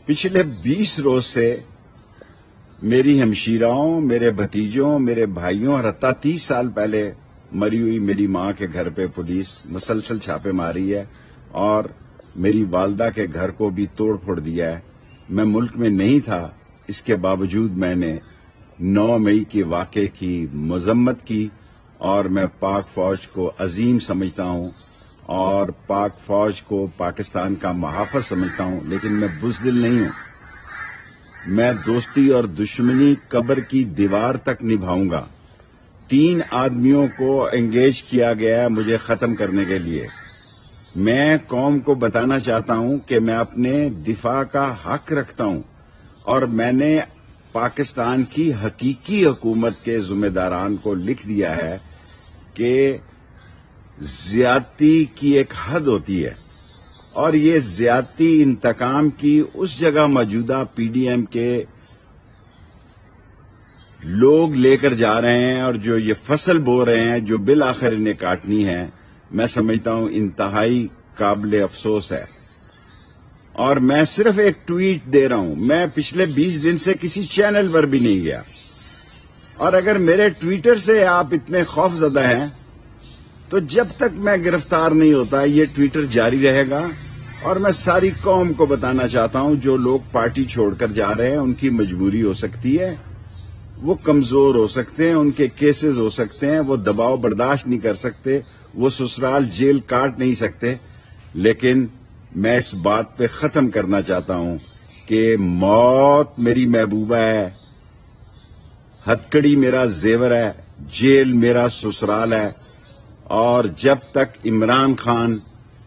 पिछले 20 रोज से मेरी हमशीराओं, मेरे भतीजों, मेरे भाइयों और हत्ता 30 साल पहले मरी हुई मेरी मां के घर पे पुलिस मुसलसल छापे मारी है और मेरी वालदा के घर को भी तोड़ फोड़ दिया है। मैं मुल्क में नहीं था, इसके बावजूद मैंने 9 मई के वाक़े की मजम्मत की और मैं पाक फौज को अजीम समझता हूं और पाक फौज को पाकिस्तान का मुहाफ़िज़ समझता हूं, लेकिन मैं बुज़दिल नहीं हूं। मैं दोस्ती और दुश्मनी कब्र की दीवार तक निभाऊंगा। 3 आदमियों को एंगेज किया गया है मुझे खत्म करने के लिए। मैं कौम को बताना चाहता हूं कि मैं अपने दिफा का हक रखता हूं और मैंने पाकिस्तान की हकीकी हुकूमत के जिम्मेदारान को लिख दिया है कि ज्यादती की एक हद होती है और ये ज्यादती इंतकाम की उस जगह मौजूदा पीडीएम के लोग लेकर जा रहे हैं और जो ये फसल बो रहे हैं जो बिल आखिर इन्हें काटनी है, मैं समझता हूं इंतहाई काबिल अफसोस है। और मैं सिर्फ एक ट्वीट दे रहा हूं, मैं पिछले 20 दिन से किसी चैनल पर भी नहीं गया और अगर मेरे ट्विटर से आप इतने खौफजदा हैं तो जब तक मैं गिरफ्तार नहीं होता ये ट्विटर जारी रहेगा। और मैं सारी कौम को बताना चाहता हूं जो लोग पार्टी छोड़कर जा रहे हैं उनकी मजबूरी हो सकती है, वो कमजोर हो सकते हैं, उनके केसेस हो सकते हैं, वो दबाव बर्दाश्त नहीं कर सकते, वो ससुराल जेल काट नहीं सकते, लेकिन मैं इस बात पे खत्म करना चाहता हूं कि मौत मेरी महबूबा है, हथकड़ी मेरा जेवर है, जेल मेरा ससुराल है और जब तक इमरान खान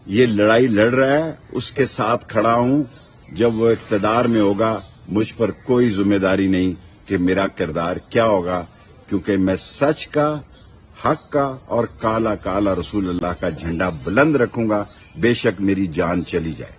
ये लड़ाई लड़ रहा है उसके साथ खड़ा हूं। जब वो इख्तिदार में होगा मुझ पर कोई जिम्मेदारी नहीं कि मेरा किरदार क्या होगा, क्योंकि मैं सच का, हक का और काला काला रसूल अल्लाह का झंडा बुलंद रखूंगा, बेशक मेरी जान चली जाए।